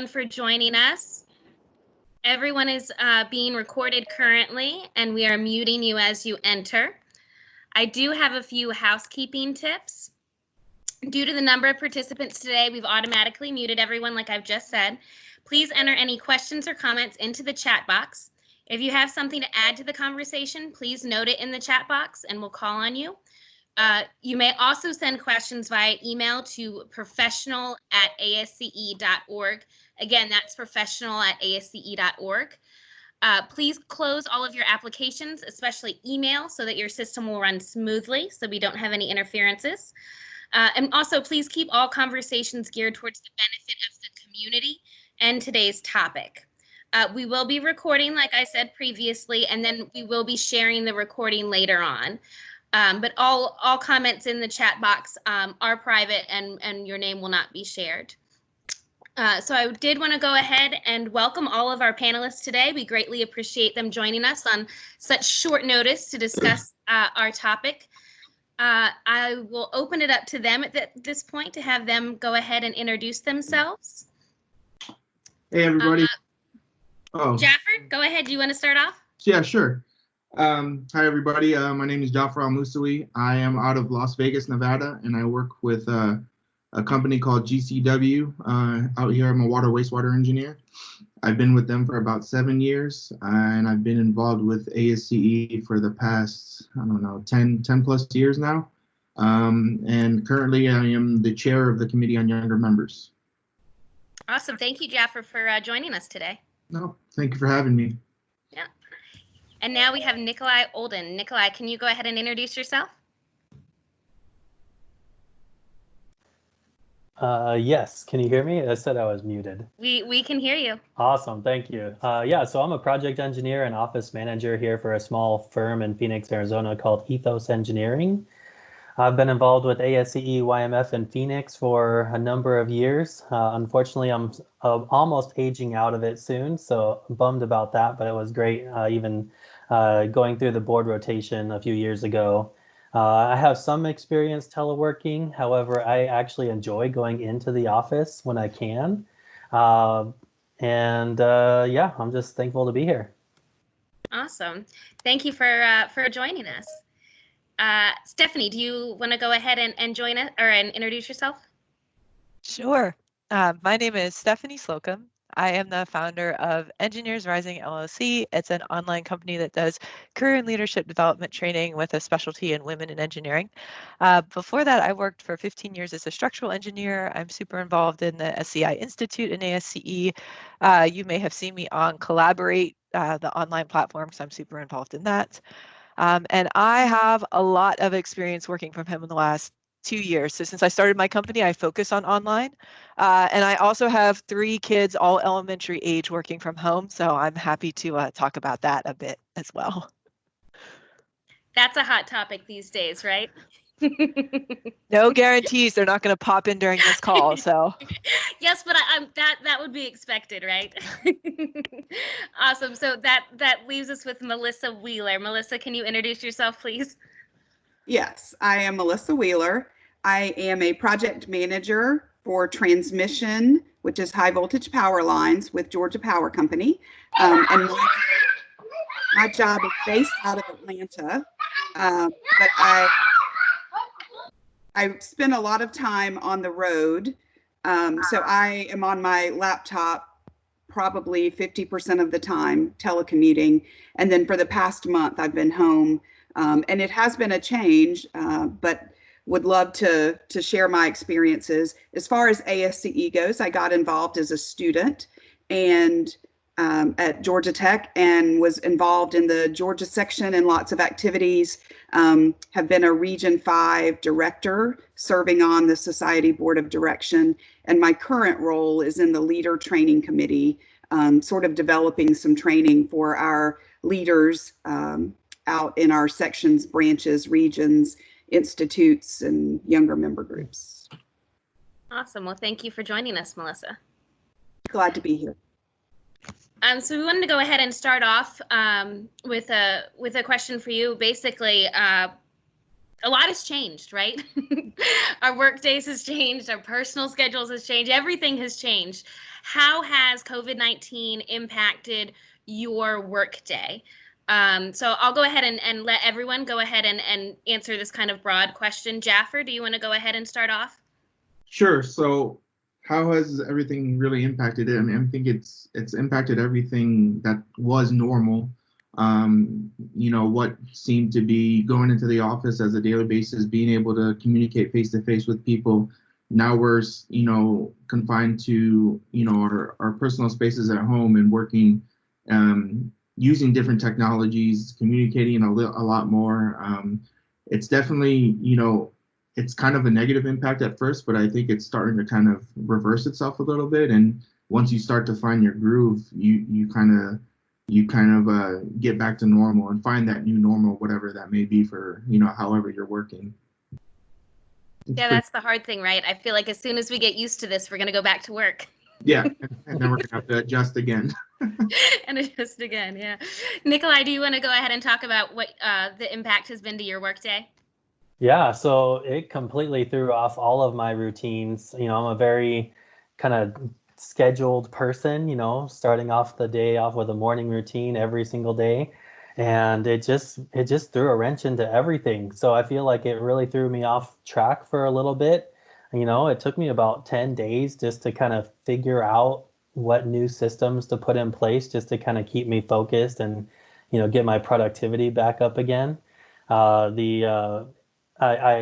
everyone for joining us. Everyone is being recorded currently, and we are muting you as you enter. I do have a few housekeeping tips. Due to the number of participants today, we've automatically muted everyone, like I've just said. Please enter any questions or comments into the chat box. If you have something to add to the conversation, please note it in the chat box and we'll call on you. You may also send questions via email to professional@asce.org. Again, that's professional@asce.org. Please close all of your applications, especially email, so that your system will run smoothly, so we don't have any interferences. And also, please keep all conversations geared towards the benefit of the community and today's topic. We will be recording, like I said previously, and then we will be sharing the recording later on. But all comments in the chat box are private, and your name will not be shared. So I did want to go ahead and welcome all of our panelists today. We greatly appreciate them joining us on such short notice to discuss our topic. I will open it up to them at this point to have them go ahead and introduce themselves. Hey, everybody. Jaffer, go ahead. Do you want to start off? Yeah, sure. Hi, everybody. My name is Jaffer Al-Musawi. I am out of Las Vegas, Nevada, and I work with a company called GCW. Out here, I'm a water wastewater engineer. I've been with them for about 7 years, and I've been involved with ASCE for the past, I don't know, 10 plus years now. And currently, I am the chair of the Committee on Younger Members. Awesome. Thank you, Jaffer, for joining us today. No, thank you for having me. Yeah. And now we have Nikolai Olden. Nikolai, can you go ahead and introduce yourself? Yes, can you hear me? I said I was muted. We can hear you. Awesome, thank you. Yeah, so I'm a project engineer and office manager here for a small firm in Phoenix, Arizona called Ethos Engineering. I've been involved with ASCE YMF in Phoenix for a number of years. Unfortunately, I'm almost aging out of it soon, so I'm bummed about that, but it was great even going through the board rotation a few years ago. I have some experience teleworking. However, I actually enjoy going into the office when I can. Yeah, I'm just thankful to be here. Awesome. Thank you for joining us. Stephanie, do you want to go ahead and join us and introduce yourself? Sure. My name is Stephanie Slocum. I am the founder of Engineers Rising LLC. It's an online company that does career and leadership development training with a specialty in women in engineering. Before that, I worked for 15 years as a structural engineer. I'm super involved in the SCI Institute in ASCE. You may have seen me on Collaborate, the online platform, so I'm super involved in that. And I have a lot of experience working from home in the last 2 years. So since I started my company, I focus on online. And I also have 3 kids, all elementary age, working from home. So I'm happy to talk about that a bit as well. That's a hot topic these days, right? No guarantees they're not going to pop in during this call. So yes, but that would be expected, right? Awesome. So that leaves us with Melissa Wheeler. Melissa, can you introduce yourself, please? Yes, I am Melissa Wheeler. I am a project manager for transmission, which is high voltage power lines with Georgia Power Company. And my job is based out of Atlanta, but I spend a lot of time on the road. So I am on my laptop probably 50% of the time telecommuting. And then for the past month, I've been home. And it has been a change, but would love to share my experiences. As far as ASCE goes, I got involved as a student and at Georgia Tech and was involved in the Georgia section and lots of activities. Have been a Region 5 director serving on the Society Board of Direction. And my current role is in the Leader Training Committee, sort of developing some training for our leaders out in our sections, branches, regions, institutes, and younger member groups. Awesome. Well, thank you for joining us, Melissa. Glad to be here. So we wanted to go ahead and start off with a question for you. Basically, a lot has changed, right? Our work days has changed, our personal schedules has changed, everything has changed. How has COVID-19 impacted your work day? So I'll go ahead and let everyone go ahead and answer this kind of broad question. Jaffer, do you want to go ahead and start off? Sure. So how has everything really impacted it? I mean, I think it's impacted everything that was normal. What seemed to be going into the office as a daily basis, being able to communicate face to face with people. Now we're, confined to, our personal spaces at home and working, using different technologies, communicating a lot more. It's definitely, it's kind of a negative impact at first, but I think it's starting to kind of reverse itself a little bit. And once you start to find your groove, you kind of get back to normal and find that new normal, whatever that may be for, however you're working. Yeah, that's the hard thing, right? I feel like as soon as we get used to this, we're going to go back to work. Yeah, and then we're going to have to adjust again. And adjust again, yeah. Nikolai, do you want to go ahead and talk about what the impact has been to your workday? Yeah, so it completely threw off all of my routines. I'm a very kind of scheduled person, starting off the day off with a morning routine every single day. And it just threw a wrench into everything. So I feel like it really threw me off track for a little bit. It took me about 10 days just to kind of figure out what new systems to put in place just to kind of keep me focused and, get my productivity back up again. I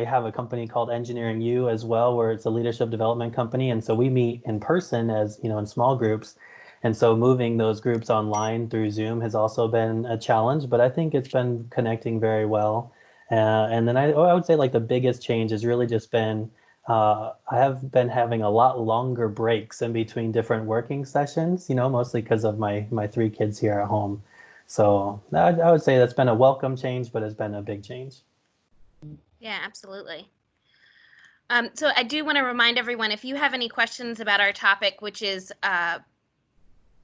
have a company called Engineering U as well, where it's a leadership development company. And so we meet in person as, in small groups. And so moving those groups online through Zoom has also been a challenge, but I think it's been connecting very well. And then I would say like the biggest change has really just been, I have been having a lot longer breaks in between different working sessions, mostly because of my 3 kids here at home. So I would say that's been a welcome change, but it's been a big change. Yeah, absolutely. So I do want to remind everyone, if you have any questions about our topic, which is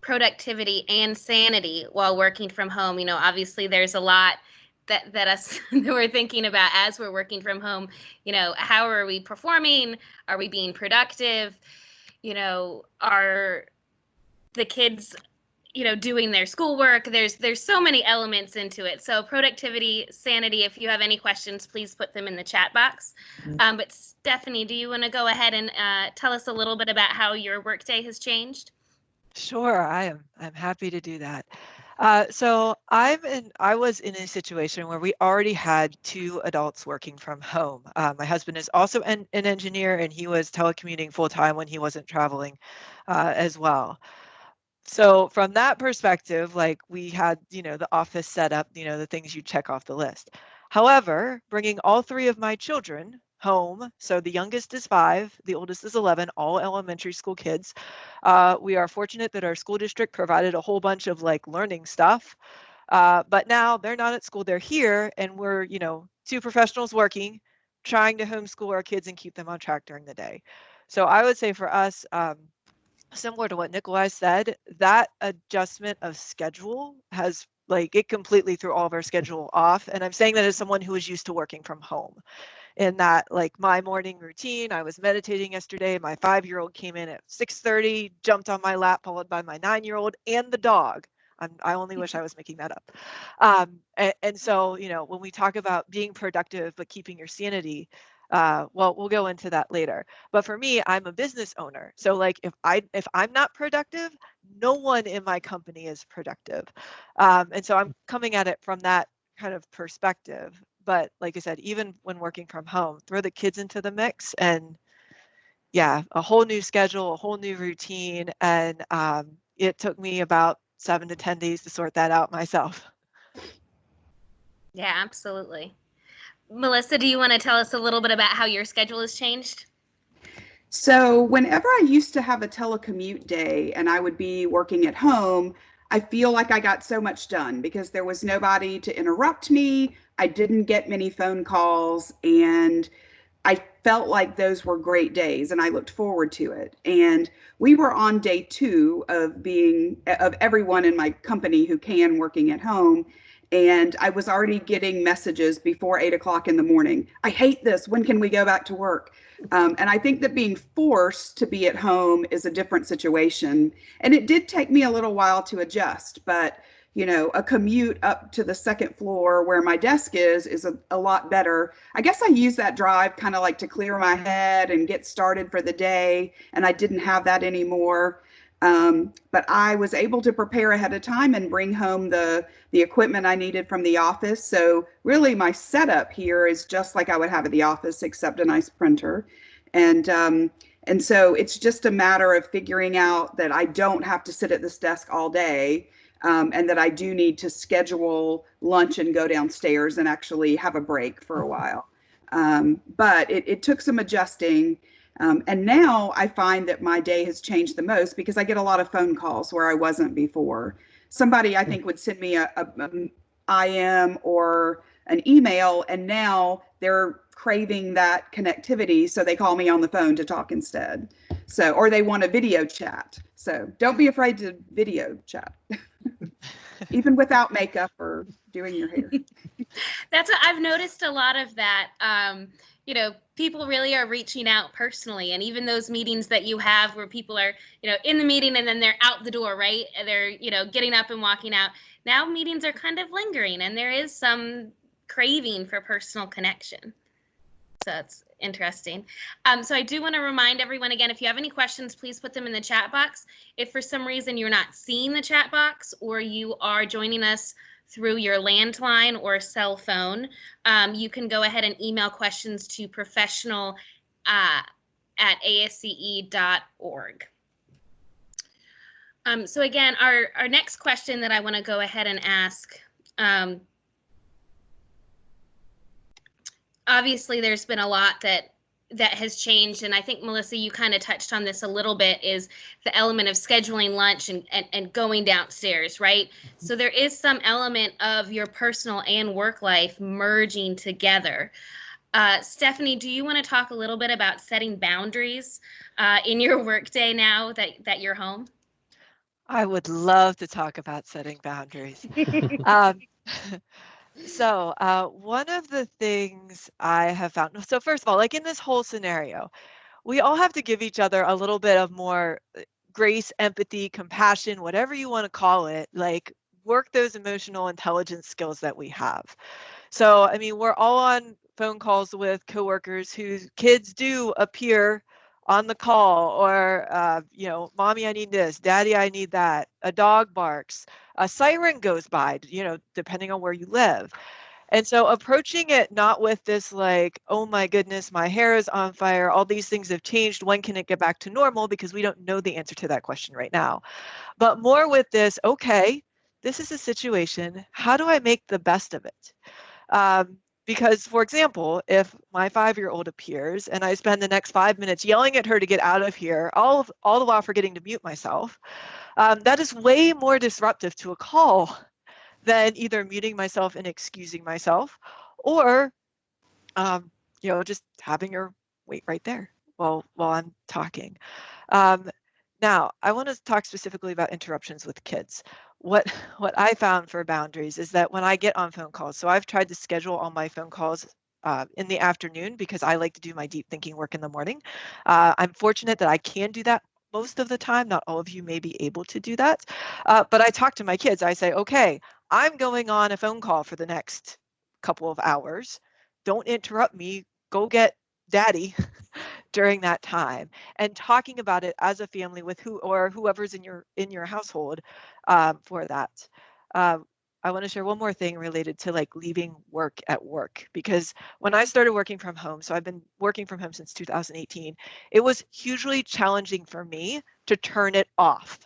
productivity and sanity while working from home, obviously there's a lot that that we're thinking about as we're working from home. How are we performing? Are we being productive? Are the kids doing their schoolwork? There's so many elements into it. So productivity, sanity, if you have any questions, please put them in the chat box. But Stephanie, do you want to go ahead and tell us a little bit about how your workday has changed? Sure, I'm happy to do that. So I was in a situation where we already had 2 adults working from home. My husband is also an engineer, and he was telecommuting full time when he wasn't traveling as well. So from that perspective, like we had, the office set up, the things you check off the list. However, bringing all 3 of my children home, so the youngest is 5, the oldest is 11, all elementary school kids. We are fortunate that our school district provided a whole bunch of like learning stuff. But now they're not at school, they're here, and we're, 2 professionals working, trying to homeschool our kids and keep them on track during the day. So I would say for us, similar to what Nikolai said, that adjustment of schedule has it completely threw all of our schedule off. And I'm saying that as someone who is used to working from home. In that, my morning routine, I was meditating yesterday. My 5-year-old came in at 6:30, jumped on my lap, followed by my 9-year-old and the dog. I only wish I was making that up. And so, when we talk about being productive but keeping your sanity, well, we'll go into that later. But for me, I'm a business owner. So if I'm not productive, no one in my company is productive. And so I'm coming at it from that kind of perspective. But like I said, even when working from home, throw the kids into the mix and yeah, a whole new schedule, a whole new routine. And it took me about 7 to 10 days to sort that out myself. Yeah, absolutely. Melissa, do you want to tell us a little bit about how your schedule has changed? So whenever I used to have a telecommute day and I would be working at home, I feel like I got so much done because there was nobody to interrupt me. I didn't get many phone calls, and I felt like those were great days and I looked forward to it. And we were on day 2 of everyone in my company who can working at home. And I was already getting messages before 8 o'clock in the morning. I hate this. When can we go back to work? And I think that being forced to be at home is a different situation. And it did take me a little while to adjust, but you know, a commute up to the second floor where my desk is a lot better. I guess I use that drive kind of like to clear my head and get started for the day. And I didn't have that anymore. But I was able to prepare ahead of time and bring home the equipment I needed from the office. So really my setup here is just like I would have at the office, except a nice printer. And so it's just a matter of figuring out that I don't have to sit at this desk all day, and that I do need to schedule lunch and go downstairs and actually have a break for a while. But it took some adjusting. And now I find that my day has changed the most because I get a lot of phone calls where I wasn't before. Somebody I think would send me a IM or an email, and now they're craving that connectivity, so they call me on the phone to talk instead. So, or they want a video chat. So don't be afraid to video chat, even without makeup or doing your hair. That's what I've noticed a lot of that. You know, people really are reaching out personally, and even those meetings that you have where people are, you know, in the meeting and then they're out the door, right? They're, you know, getting up and walking out. Now meetings are kind of lingering, and there is some craving for personal connection. So that's interesting. So I do want to remind everyone again, if you have any questions, please put them in the chat box. If for some reason you're not seeing the chat box, or you are joining us through your landline or cell phone, you can go ahead and email questions to professional@asce.org. So again, our next question that I want to go ahead and ask, obviously there's been a lot that has changed, and I think, Melissa, you kind of touched on this a little bit, is the element of scheduling lunch and going downstairs, right? So there is some element of your personal and work life merging together. Stephanie, do you want to talk a little bit about setting boundaries in your workday now that you're home? I would love to talk about setting boundaries. So one of the things I have found, so first of all, like in this whole scenario, we all have to give each other a little bit of more grace, empathy, compassion, whatever you want to call it, like work those emotional intelligence skills that we have. So, I mean, we're all on phone calls with coworkers whose kids do appear on the call, or, you know, mommy, I need this, daddy, I need that. A dog barks, a siren goes by, you know, depending on where you live. And so approaching it not with this like, oh my goodness, my hair is on fire, all these things have changed, when can it get back to normal? Because we don't know the answer to that question right now. But more with this, okay, this is a situation, how do I make the best of it? Because, for example, if my 5-year-old appears and I spend the next 5 minutes yelling at her to get out of here, all the while forgetting to mute myself, that is way more disruptive to a call than either muting myself and excusing myself, or you know, just having her wait right there while I'm talking. Now, I want to talk specifically about interruptions with kids. What I found for boundaries is that when I get on phone calls, so I've tried to schedule all my phone calls in the afternoon because I like to do my deep thinking work in the morning. I'm fortunate that I can do that most of the time. Not all of you may be able to do that. But I talk to my kids. I say, okay, I'm going on a phone call for the next couple of hours. Don't interrupt me. Go get daddy during that time, and talking about it as a family with whoever's in your household for that. I want to share one more thing related to like leaving work at work, because when I started working from home, so I've been working from home since 2018, it was hugely challenging for me to turn it off.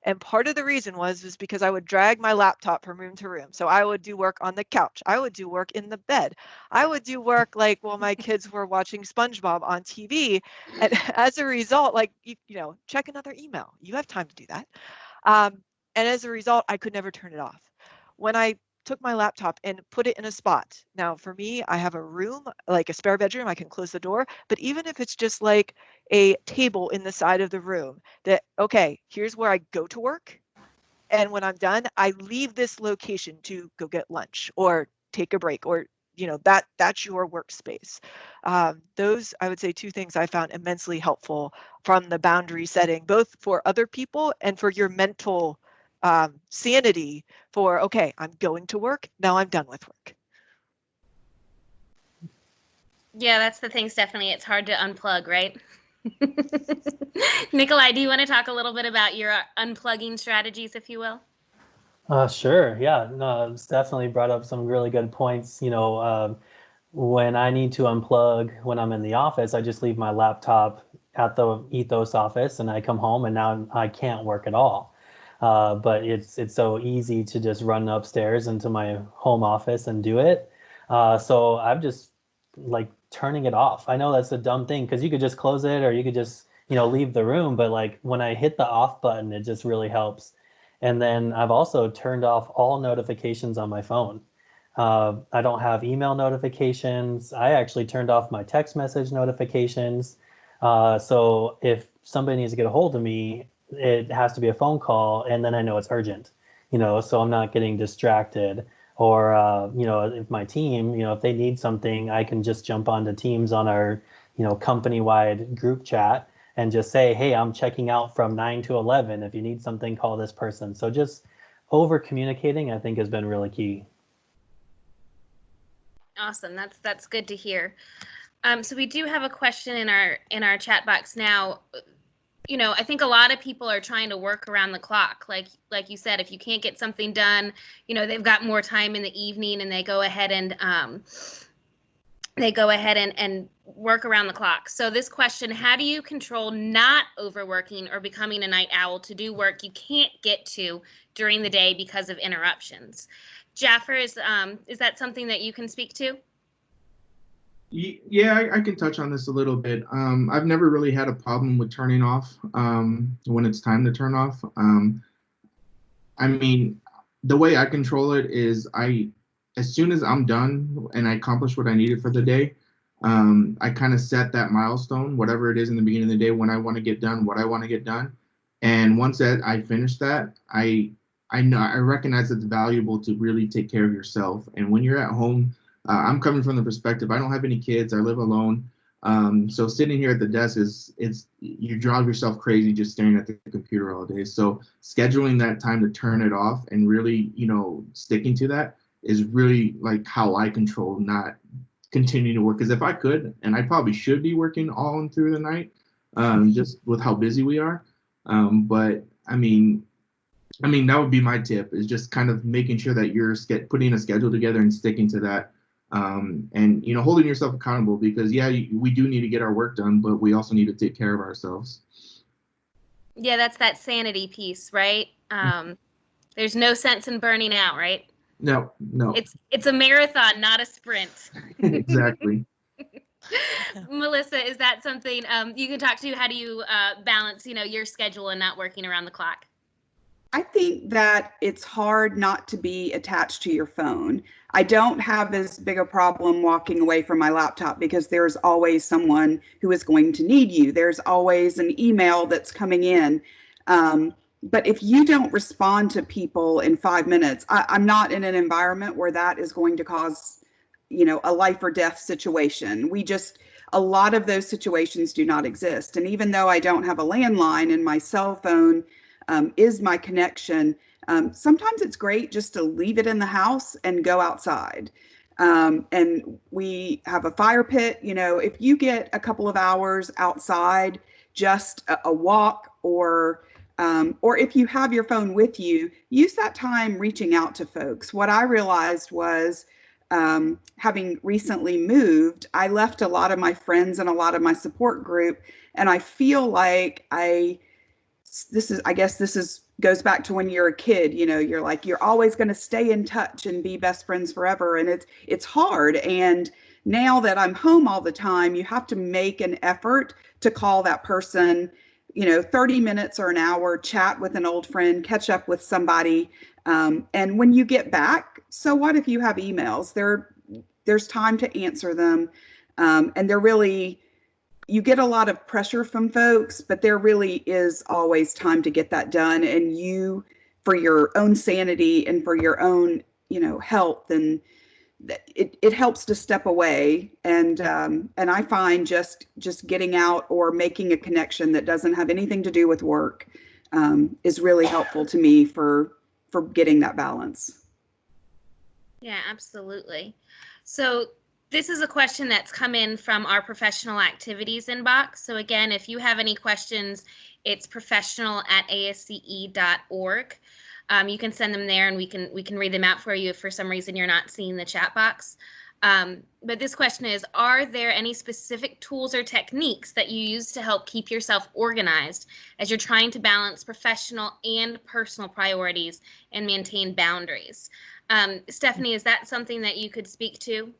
And part of the reason was because I would drag my laptop from room to room. So I would do work on the couch. I would do work in the bed. I would do work like while my kids were watching SpongeBob on TV. And as a result, like, you know, check another email. You have time to do that. And as a result, I could never turn it off. When I took my laptop and put it in a spot. Now, for me, I have a room, like a spare bedroom, I can close the door. But even if it's just like a table in the side of the room, that, okay, here's where I go to work, And when I'm done, I leave this location to go get lunch or take a break, or that's your workspace. Those, I would say, two things I found immensely helpful from the boundary setting, both for other people and for your mental sanity for, okay, I'm going to work, now I'm done with work. Yeah, that's the thing, Stephanie. It's hard to unplug, right? Nikolai, do you want to talk a little bit about your unplugging strategies, if you will? Sure. Yeah. No, it's definitely brought up some really good points. When I need to unplug when I'm in the office, I just leave my laptop at the Ethos office and I come home and now I can't work at all. But it's so easy to just run upstairs into my home office and do it. So I'm just like turning it off. I know that's a dumb thing because you could just close it or you could just, leave the room. But like when I hit the off button, it just really helps. And then I've also turned off all notifications on my phone. I don't have email notifications. I actually turned off my text message notifications. So if somebody needs to get a hold of me, it has to be a phone call, and then I know it's urgent, so I'm not getting distracted. Or, if my team, if they need something, I can just jump onto Teams on our, company-wide group chat and just say, hey, I'm checking out from 9 to 11. If you need something, call this person. So just over communicating, I think, has been really key. Awesome. That's good to hear. So we do have a question in our chat box now. I think a lot of people are trying to work around the clock. Like you said, if you can't get something done, they've got more time in the evening and they go ahead and work around the clock. So this question, how do you control not overworking or becoming a night owl to do work you can't get to during the day because of interruptions? Jaffer, is that something that you can speak to? Yeah, I can touch on this a little bit. I've never really had a problem with turning off when it's time to turn off. I mean, the way I control it is as soon as I'm done and I accomplish what I needed for the day, I kind of set that milestone, whatever it is in the beginning of the day, when I want to get done, what I want to get done. And once that I finish that, I recognize it's valuable to really take care of yourself. And when you're at home, I'm coming from the perspective, I don't have any kids, I live alone. So sitting here at the desk you drive yourself crazy just staring at the computer all day. So scheduling that time to turn it off and really, sticking to that is really like how I control not continuing to work. Because if I could, and I probably should be working all in through the night, just with how busy we are. But I mean, that would be my tip, is just kind of making sure that you're putting a schedule together and sticking to that. And, holding yourself accountable, because we do need to get our work done, but we also need to take care of ourselves. Yeah, that's that sanity piece, right? There's no sense in burning out, right? No. It's a marathon, not a sprint. Exactly. Melissa, is that something you can talk to? How do you balance, your schedule and not working around the clock? I think that it's hard not to be attached to your phone. I don't have as big a problem walking away from my laptop because there's always someone who is going to need you. There's always an email that's coming in. But if you don't respond to people in 5 minutes, I'm not in an environment where that is going to cause, a life or death situation. A lot of those situations do not exist. And even though I don't have a landline and my cell phone is my connection, sometimes it's great just to leave it in the house and go outside. And we have a fire pit. If you get a couple of hours outside, just a walk, or if you have your phone with you, use that time reaching out to folks. What I realized was, having recently moved, I left a lot of my friends and a lot of my support group, and I feel like this goes back to when you're a kid. You're always going to stay in touch and be best friends forever, and it's hard. And now that I'm home all the time, you have to make an effort to call that person, 30 minutes or an hour, chat with an old friend, catch up with somebody. And when you get back, so what if you have emails? There's time to answer them. And you get a lot of pressure from folks, but there really is always time to get that done. And you for your own sanity and for your own, health, and it helps to step away. And I find just getting out or making a connection that doesn't have anything to do with work is really helpful to me for getting that balance. Yeah, absolutely. So this is a question that's come in from our professional activities inbox. So again, if you have any questions, it's professional@asce.org. You can send them there and we can read them out for you if for some reason you're not seeing the chat box. But this question is, are there any specific tools or techniques that you use to help keep yourself organized as you're trying to balance professional and personal priorities and maintain boundaries? Stephanie, is that something that you could speak to?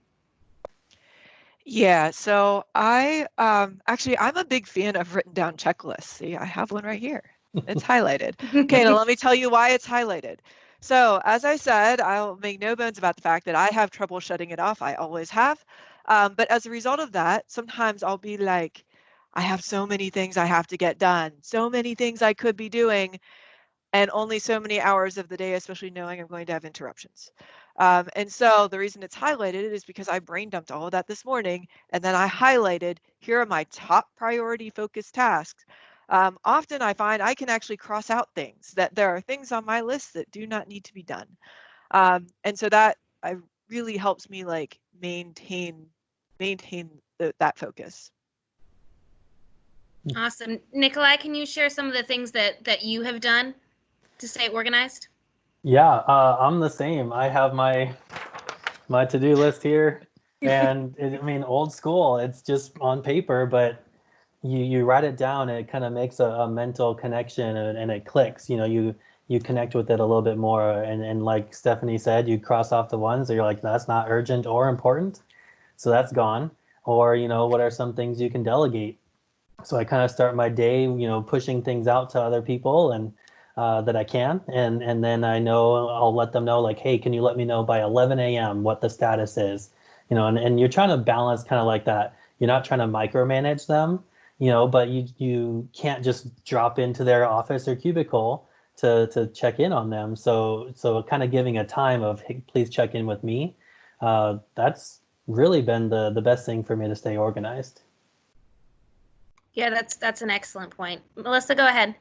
Yeah, so I'm a big fan of written down checklists. See, I have one right here. It's highlighted. Okay, now let me tell you why it's highlighted. So as I said, I'll make no bones about the fact that I have trouble shutting it off. I always have. But as a result of that, sometimes I'll be like, I have so many things I have to get done, so many things I could be doing, and only so many hours of the day, especially knowing I'm going to have interruptions. And so the reason it's highlighted is because I brain dumped all of that this morning, and then I highlighted, here are my top priority focused tasks. Often I find I can actually cross out things, that there are things on my list that do not need to be done. And so that really helps me like maintain that focus. Awesome. Nikolai, can you share some of the things that you have done to stay organized? Yeah, I'm the same. I have my to-do list here, and I mean, old school. It's just on paper, but you write it down, and it kind of makes a mental connection, and it clicks. You connect with it a little bit more, and like Stephanie said, you cross off the ones that you're like, that's not urgent or important, so that's gone. Or what are some things you can delegate? So I kind of start my day, pushing things out to other people and that I can, and then I know I'll let them know, like, hey, can you let me know by 11 a.m. what the status is? And you're trying to balance kind of like that. You're not trying to micromanage them, but you can't just drop into their office or cubicle to check in on them. So kind of giving a time of, hey, please check in with me. That's really been the best thing for me to stay organized. Yeah, that's an excellent point. Melissa, go ahead.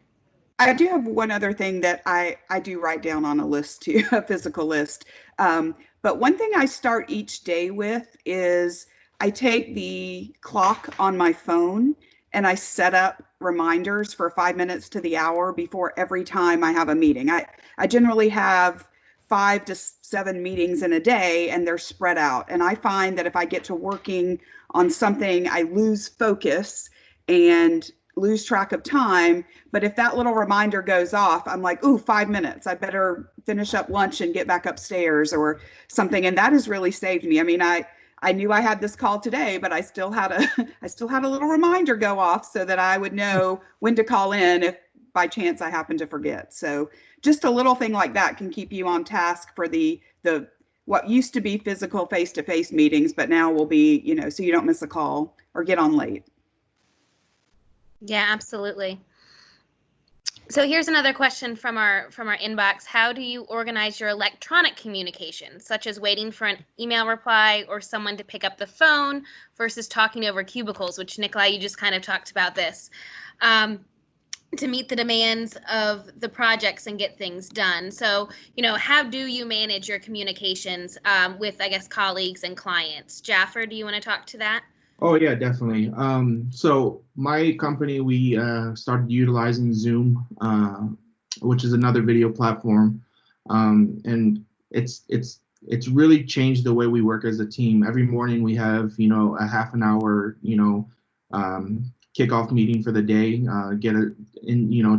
I do have one other thing that I do write down on a list too, a physical list. But one thing I start each day with is I take the clock on my phone and I set up reminders for 5 minutes to the hour before every time I have a meeting. I generally have 5 to 7 meetings in a day, and they're spread out. And I find that if I get to working on something, I lose focus and lose track of time. But if that little reminder goes off, I'm like, ooh, 5 minutes. I better finish up lunch and get back upstairs or something. And that has really saved me. I mean, I knew I had this call today, but I still had a little reminder go off so that I would know when to call in if by chance I happen to forget. So just a little thing like that can keep you on task for the what used to be physical face-to-face meetings, but now will be, so you don't miss a call or get on late. Yeah, absolutely. So here's another question from our inbox. How do you organize your electronic communication, such as waiting for an email reply or someone to pick up the phone versus talking over cubicles, which Nikolai, you just kind of talked about this, to meet the demands of the projects and get things done. So, how do you manage your communications with, I guess, colleagues and clients? Jaffer, do you want to talk to that? Oh yeah, definitely. So my company, we started utilizing Zoom, which is another video platform, and it's really changed the way we work as a team. Every morning we have a half an hour kickoff meeting for the day, get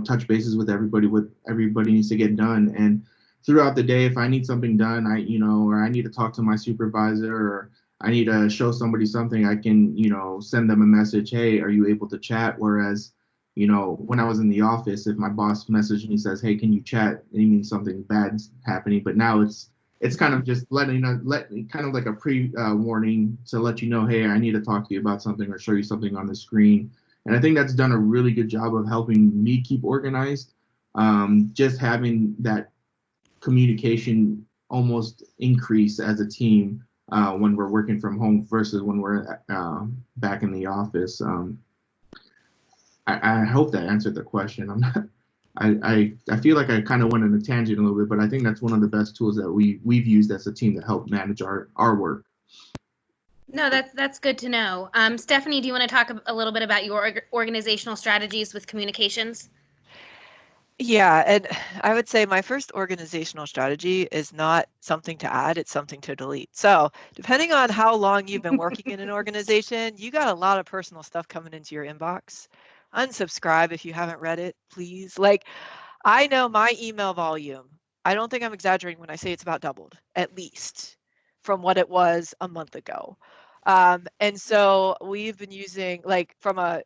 touch bases with everybody. What everybody needs to get done, and throughout the day, if I need something done, or I need to talk to my supervisor, or I need to show somebody something, I can, send them a message, hey, are you able to chat? Whereas, when I was in the office, if my boss messaged me, says, hey, can you chat? It means something bad's happening. But now it's kind of just kind of like a pre-warning to let you know, hey, I need to talk to you about something or show you something on the screen. And I think that's done a really good job of helping me keep organized. Just having that communication almost increase as a team when we're working from home versus when we're back in the office. I hope that answered the question. I'm not, I feel like I kind of went on a tangent a little bit, but I think that's one of the best tools that we've used as a team to help manage our work. No, that's good to know. Stephanie, do you want to talk a little bit about your organizational strategies with communications? Yeah, and I would say my first organizational strategy is not something to add, it's something to delete. So depending on how long you've been working in an organization, you got a lot of personal stuff coming into your inbox. Unsubscribe if you haven't read it, please. Like, I know my email volume, I don't think I'm exaggerating when I say it's about doubled, at least, from what it was a month ago. And so we've been using, like, from a,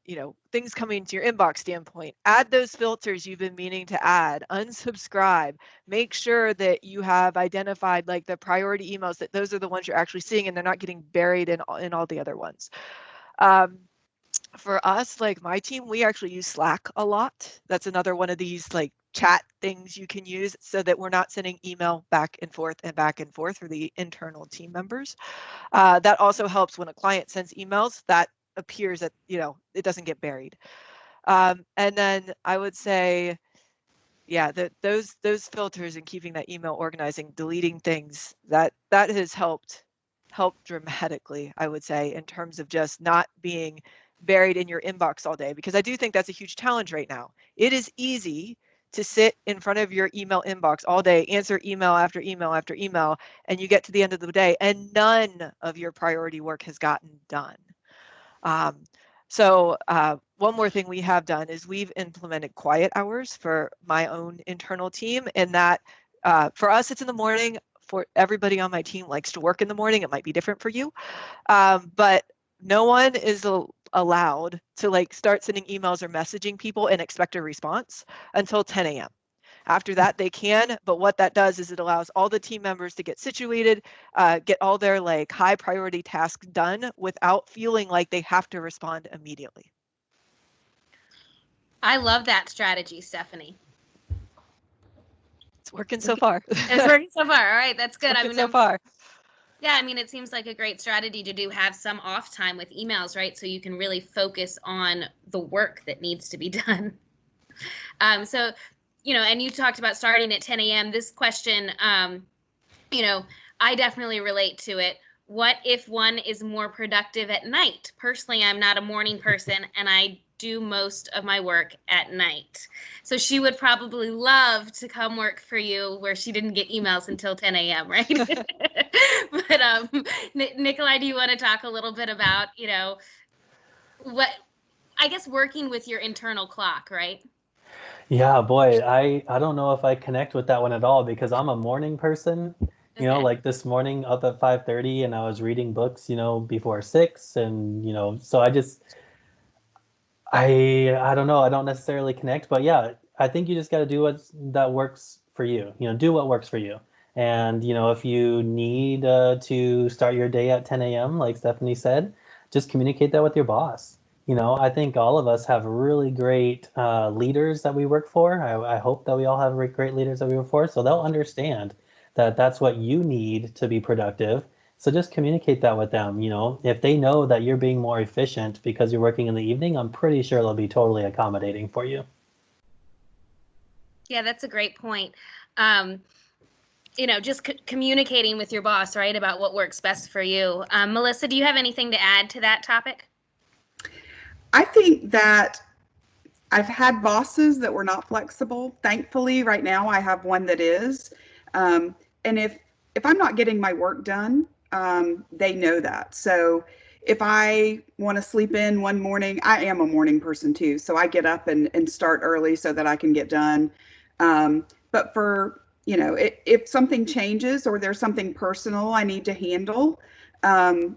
things coming into your inbox standpoint, add those filters you've been meaning to add, unsubscribe, make sure that you have identified like the priority emails, that those are the ones you're actually seeing and they're not getting buried in all the other ones. For us, like my team, we actually use Slack a lot. That's another one of these like chat things you can use so that we're not sending email back and forth for the internal team members. That also helps when a client sends emails, that appears that, it doesn't get buried. And then I would say, yeah, those filters and keeping that email organizing, deleting things, that has helped dramatically, I would say, in terms of just not being buried in your inbox all day, because I do think that's a huge challenge right now. It is easy to sit in front of your email inbox all day, answer email after email after email, and you get to the end of the day and none of your priority work has gotten done. So one more thing we have done is we've implemented quiet hours for my own internal team, and that for us, it's in the morning. For everybody on my team likes to work in the morning. It might be different for you, but no one is allowed to like start sending emails or messaging people and expect a response until 10 a.m. After that, they can, but what that does is it allows all the team members to get situated, get all their like high priority tasks done without feeling like they have to respond immediately. I love that strategy, Stephanie. It's working so far. It's working so far. All right, that's good. So far. Yeah, I mean, it seems like a great strategy to have some off time with emails, right? So you can really focus on the work that needs to be done. So, and you talked about starting at 10 a.m. This question, I definitely relate to it. What if one is more productive at night? Personally, I'm not a morning person and I do most of my work at night. So she would probably love to come work for you where she didn't get emails until 10 a.m., right? But Nikolai, do you want to talk a little bit about, what, I guess, working with your internal clock, right? Yeah, boy, I don't know if I connect with that one at all because I'm a morning person. Like this morning up at 5:30 and I was reading books, before 6 and so I don't know, I don't necessarily connect, but yeah, I think you just got to do that works for you. Do what works for you. And if you need to start your day at 10 a.m. like Stephanie said, just communicate that with your boss. I think all of us have really great leaders that we work for. I hope that we all have great leaders that we work for, so they'll understand that that's what you need to be productive. So just communicate that with them. If they know that you're being more efficient because you're working in the evening, I'm pretty sure they'll be totally accommodating for you. Yeah, that's a great point. Just communicating with your boss, right, about what works best for you. Melissa, do you have anything to add to that topic? I think that I've had bosses that were not flexible. Thankfully, right now I have one that is. And if I'm not getting my work done, they know that. So if I want to sleep in one morning, I am a morning person too. So I get up and start early so that I can get done. But for, if something changes or there's something personal I need to handle,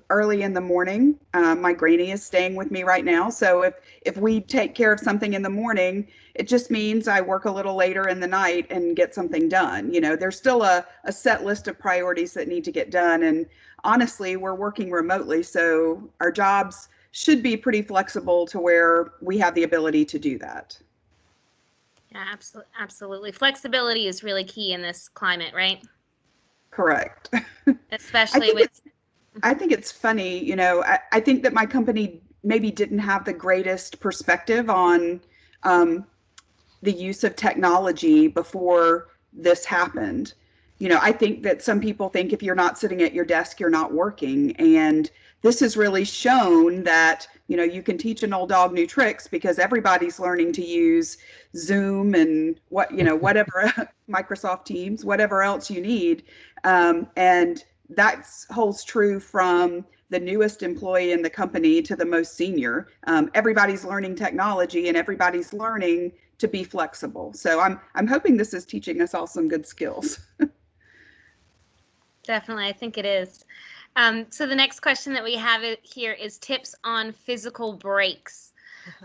early in the morning, my granny is staying with me right now. So if we take care of something in the morning, it just means I work a little later in the night and get something done. There's still a set list of priorities that need to get done. And honestly, we're working remotely, so our jobs should be pretty flexible to where we have the ability to do that. Yeah, absolutely. Flexibility is really key in this climate, right? Correct. I Especially think with, I think it's funny, I think that my company maybe didn't have the greatest perspective on um, the use of technology before this happened. I think that some people think if you're not sitting at your desk, you're not working. And this has really shown that, you can teach an old dog new tricks because everybody's learning to use Zoom and whatever, Microsoft Teams, whatever else you need. And that holds true from the newest employee in the company to the most senior. Everybody's learning technology and everybody's learning to be flexible. So I'm hoping this is teaching us all some good skills. definitely, I think it is. So the next question that we have here is tips on physical breaks.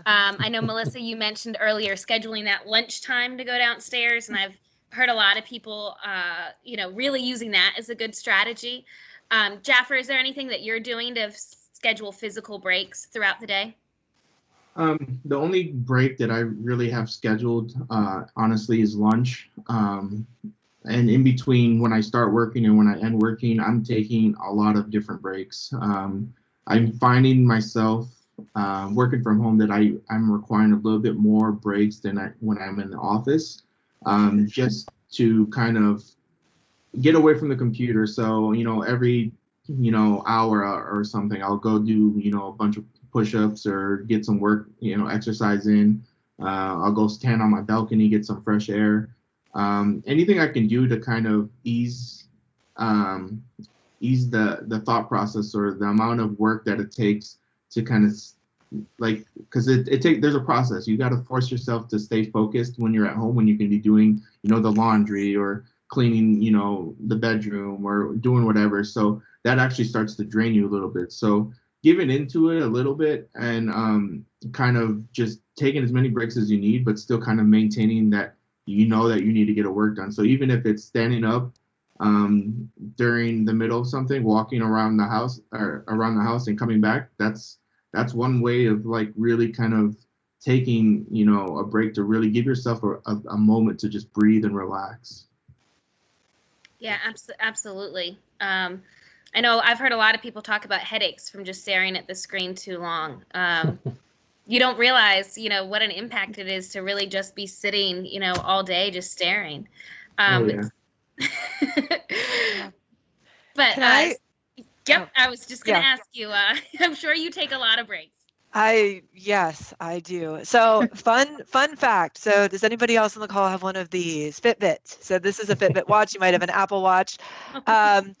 I know, Melissa, you mentioned earlier scheduling that lunchtime to go downstairs, and I've heard a lot of people, really using that as a good strategy. Jaffer, is there anything that you're doing to schedule physical breaks throughout the day? The only break that I really have scheduled, honestly, is lunch. And in between when I start working and when I end working, I'm taking a lot of different breaks. I'm finding myself working from home that I'm requiring a little bit more breaks than when I'm in the office, just to kind of get away from the computer. So, every, hour or something, I'll go do, a bunch of push-ups or get some work, exercise in. I'll go stand on my balcony, get some fresh air. Anything I can do to kind of ease the thought process or the amount of work that it takes to kind of because there's a process. You got to force yourself to stay focused when you're at home, when you can be doing, the laundry or cleaning, the bedroom or doing whatever. So that actually starts to drain you a little bit. So giving into it a little bit and kind of just taking as many breaks as you need, but still kind of maintaining that that you need to get a work done. So even if it's standing up during the middle of something, walking around the house and coming back, that's one way of really kind of taking a break to really give yourself a moment to just breathe and relax. Yeah, absolutely. I know I've heard a lot of people talk about headaches from just staring at the screen too long. You don't realize, what an impact it is to really just be sitting, all day just staring. Oh, yeah. But I was just going to ask you, I'm sure you take a lot of breaks. Yes, I do. So fun fact. So does anybody else on the call have one of these Fitbits? So this is a Fitbit watch. You might have an Apple Watch. Have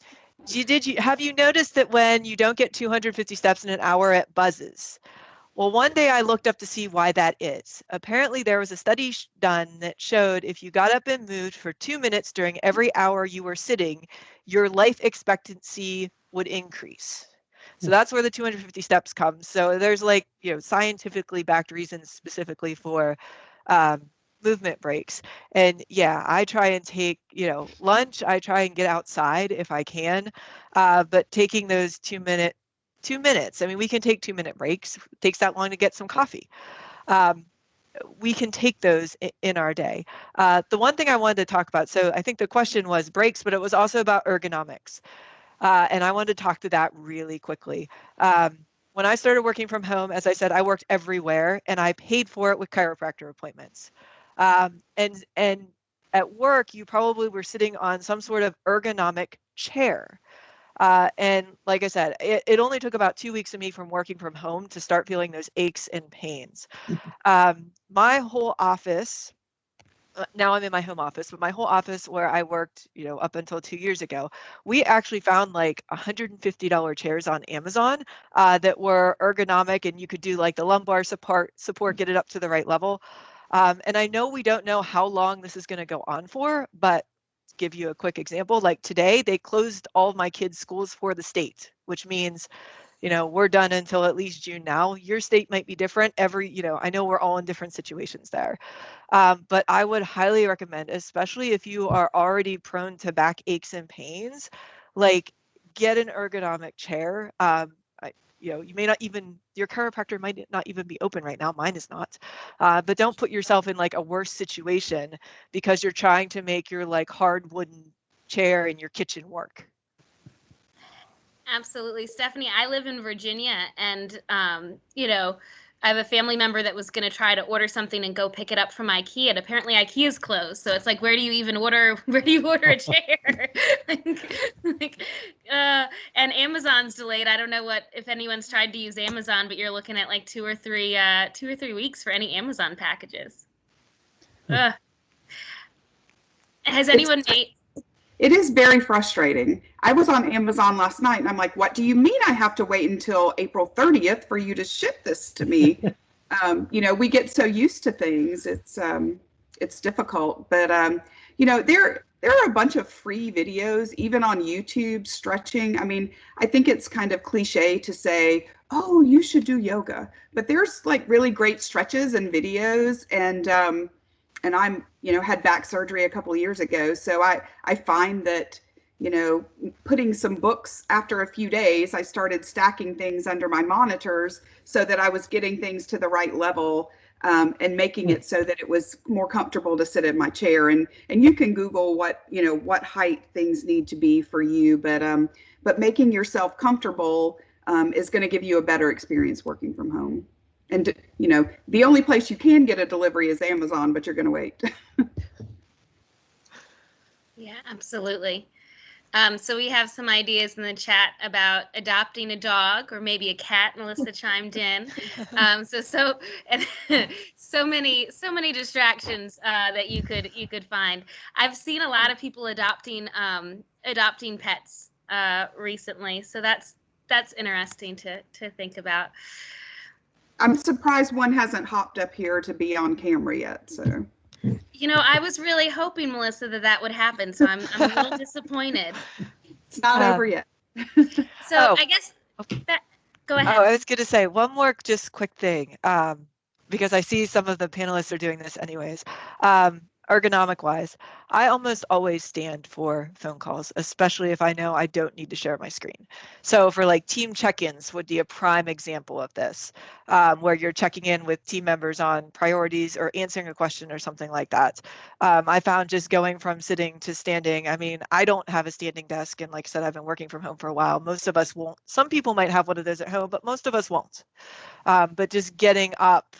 you noticed that when you don't get 250 steps in an hour, it buzzes? Well, one day I looked up to see why that is. Apparently there was a study done that showed if you got up and moved for 2 minutes during every hour you were sitting, your life expectancy would increase. So that's where the 250 steps comes. So there's scientifically backed reasons specifically for movement breaks. And yeah, I try and take, lunch. I try and get outside if I can, but taking those 2 minutes. I mean, we can take 2-minute breaks. It takes that long to get some coffee. We can take those in our day. The one thing I wanted to talk about, so I think the question was breaks, but it was also about ergonomics. And I wanted to talk to that really quickly. When I started working from home, as I said, I worked everywhere and I paid for it with chiropractor appointments. And at work, you probably were sitting on some sort of ergonomic chair. And like I said, it only took about 2 weeks of me from working from home to start feeling those aches and pains. My whole office, now I'm in my home office, but my whole office where I worked, up until 2 years ago, we actually found like $150 chairs on Amazon that were ergonomic, and you could do like the lumbar support, get it up to the right level. And I know we don't know how long this is going to go on for, but to give you a quick example, like today, they closed all of my kids' schools for the state, which means we're done until at least June now. Your state might be different. I know we're all in different situations there. But I would highly recommend, especially if you are already prone to back aches and pains, like get an ergonomic chair. You may not even, your chiropractor might not even be open right now. Mine is not. But don't put yourself in like a worse situation because you're trying to make your like hard wooden chair in your kitchen work. Absolutely. Stephanie, I live in Virginia, and, I have a family member that was going to try to order something and go pick it up from IKEA, and apparently IKEA is closed. So it's like, where do you order a chair? And Amazon's delayed. I don't know if anyone's tried to use Amazon, but you're looking at like 2 or 3 weeks for any Amazon packages. Has anyone made... It is very frustrating. I was on Amazon last night and I'm like, what do you mean I have to wait until April 30th for you to ship this to me? We get so used to things. It's difficult, but there are a bunch of free videos, even on YouTube, stretching. I mean, I think it's kind of cliche to say, oh, you should do yoga, but there's like really great stretches and videos, and I'm, had back surgery a couple of years ago. So I find that, putting some books after a few days, I started stacking things under my monitors so that I was getting things to the right level, and making it so that it was more comfortable to sit in my chair. And you can Google what height things need to be for you, but making yourself comfortable is going to give you a better experience working from home. And, the only place you can get a delivery is Amazon, but you're going to wait. Yeah, absolutely. So we have some ideas in the chat about adopting a dog or maybe a cat. Melissa chimed in. So many distractions that you could find. I've seen a lot of people adopting pets recently. So that's interesting to think about. I'm surprised one hasn't hopped up here to be on camera yet. So, I was really hoping, Melissa, that would happen. So I'm a little disappointed. It's not over yet. So I guess go ahead. Oh, I was going to say one more just quick thing, because I see some of the panelists are doing this anyways. Ergonomic wise, I almost always stand for phone calls, especially if I know I don't need to share my screen. So for like team check-ins would be a prime example of this, where you're checking in with team members on priorities or answering a question or something like that. I found just going from sitting to standing, I mean, I don't have a standing desk, and like I said, I've been working from home for a while. Most of us won't. Some people might have one of those at home, but most of us won't. But just getting up,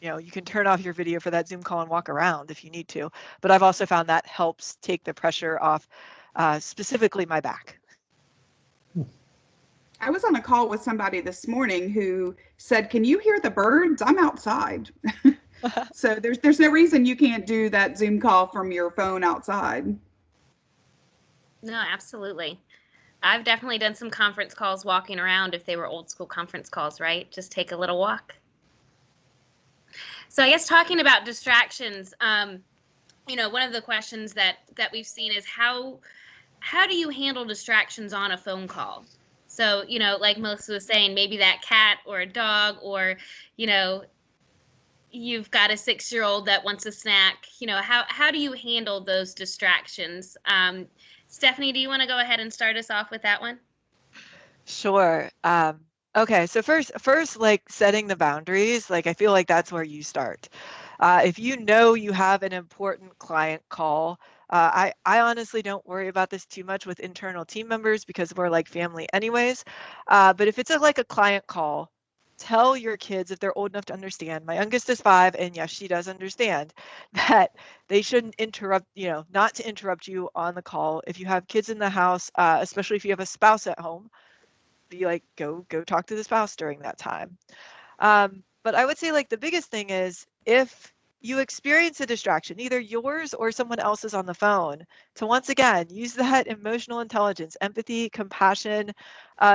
you can turn off your video for that Zoom call and walk around if you need to. But I've also found that helps take the pressure off, specifically my back. I was on a call with somebody this morning who said, "Can you hear the birds? I'm outside." So there's no reason you can't do that Zoom call from your phone outside. No, absolutely. I've definitely done some conference calls walking around if they were old school conference calls, right? Just take a little walk. So I guess talking about distractions, one of the questions that we've seen is how do you handle distractions on a phone call? So, like Melissa was saying, maybe that cat or a dog, or, you've got a 6-year-old that wants a snack. How do you handle those distractions? Stephanie, do you want to go ahead and start us off with that one? Sure. Okay, so first, like setting the boundaries, like I feel like that's where you start. If you know you have an important client call, I honestly don't worry about this too much with internal team members because we're like family anyways. But if it's like a client call, tell your kids, if they're old enough to understand, my youngest is 5, and yes, she does understand, that they shouldn't interrupt, not to interrupt you on the call. If you have kids in the house, especially if you have a spouse at home, be like, go talk to the spouse during that time. But I would say like the biggest thing is if you experience a distraction, either yours or someone else's on the phone, to once again use that emotional intelligence, empathy, compassion,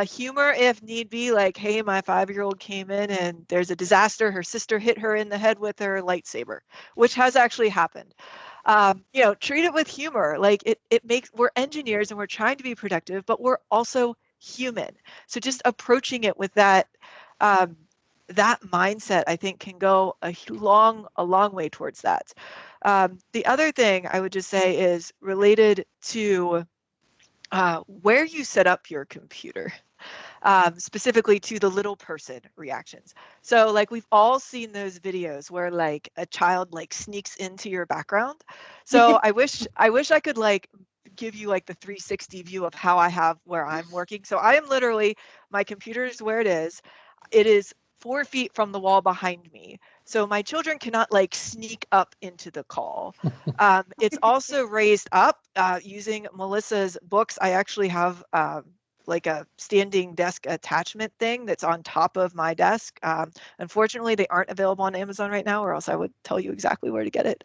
humor if need be, like, hey, my 5-year-old came in and there's a disaster, her sister hit her in the head with her lightsaber, which has actually happened. Treat it with humor. Like it makes, we're engineers and we're trying to be productive, but we're also human. So just approaching it with that that mindset, I think, can go a long way towards that. The other thing I would just say is related to where you set up your computer. Specifically to the little person reactions. So like we've all seen those videos where like a child like sneaks into your background. So I wish I could like give you like the 360 view of how I have where I'm working. So I am literally, my computer is where it is. It is 4 feet from the wall behind me. So my children cannot like sneak up into the call. It's also raised up using Melissa's books. I actually have like a standing desk attachment thing that's on top of my desk. Unfortunately, they aren't available on Amazon right now, or else I would tell you exactly where to get it.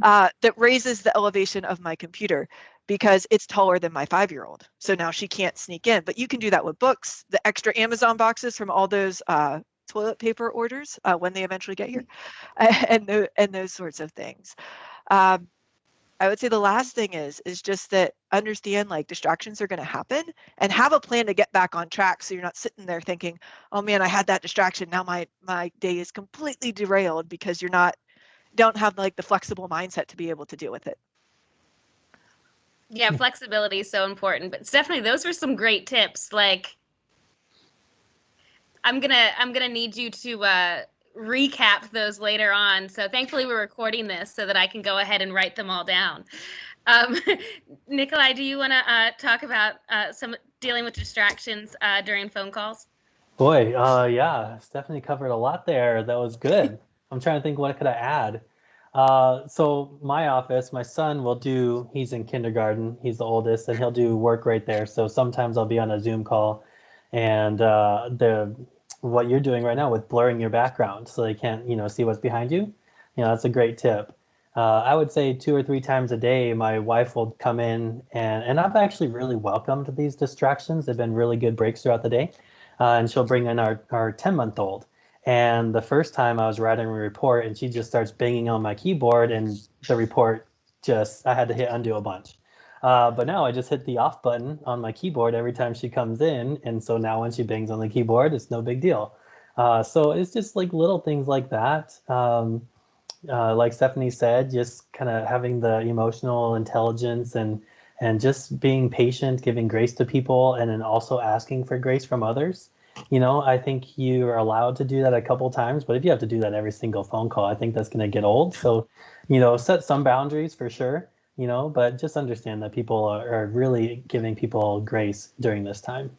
That raises the elevation of my computer because it's taller than my 5-year-old. So now she can't sneak in, but you can do that with books, the extra Amazon boxes from all those toilet paper orders when they eventually get here, and those sorts of things. I would say the last thing is just that understand like distractions are going to happen and have a plan to get back on track. So you're not sitting there thinking, oh man, I had that distraction. Now my day is completely derailed because don't have like the flexible mindset to be able to deal with it. Yeah, flexibility is so important. But Stephanie, those were some great tips. Like, I'm gonna need you to recap those later on. So thankfully we're recording this so that I can go ahead and write them all down. Nikolai, do you want to talk about some dealing with distractions during phone calls? Boy, yeah, Stephanie covered a lot there. That was good. I'm trying to think what could I add. So my office, my son he's in kindergarten, he's the oldest, and he'll do work right there. So sometimes I'll be on a Zoom call and what you're doing right now with blurring your background so they can't, see what's behind you. That's a great tip. I would say 2 or 3 times a day, my wife will come in and I've actually really welcomed these distractions. They've been really good breaks throughout the day. And she'll bring in our 10-month-old. And the first time I was writing a report and she just starts banging on my keyboard and the report I had to hit undo a bunch. But now I just hit the off button on my keyboard every time she comes in. And so now when she bangs on the keyboard, it's no big deal. So it's just like little things like that. Like Stephanie said, just kind of having the emotional intelligence and just being patient, giving grace to people, and then also asking for grace from others. I think you are allowed to do that a couple times, but if you have to do that every single phone call, I think that's going to get old. So, set some boundaries for sure, but just understand that people are really giving people grace during this time.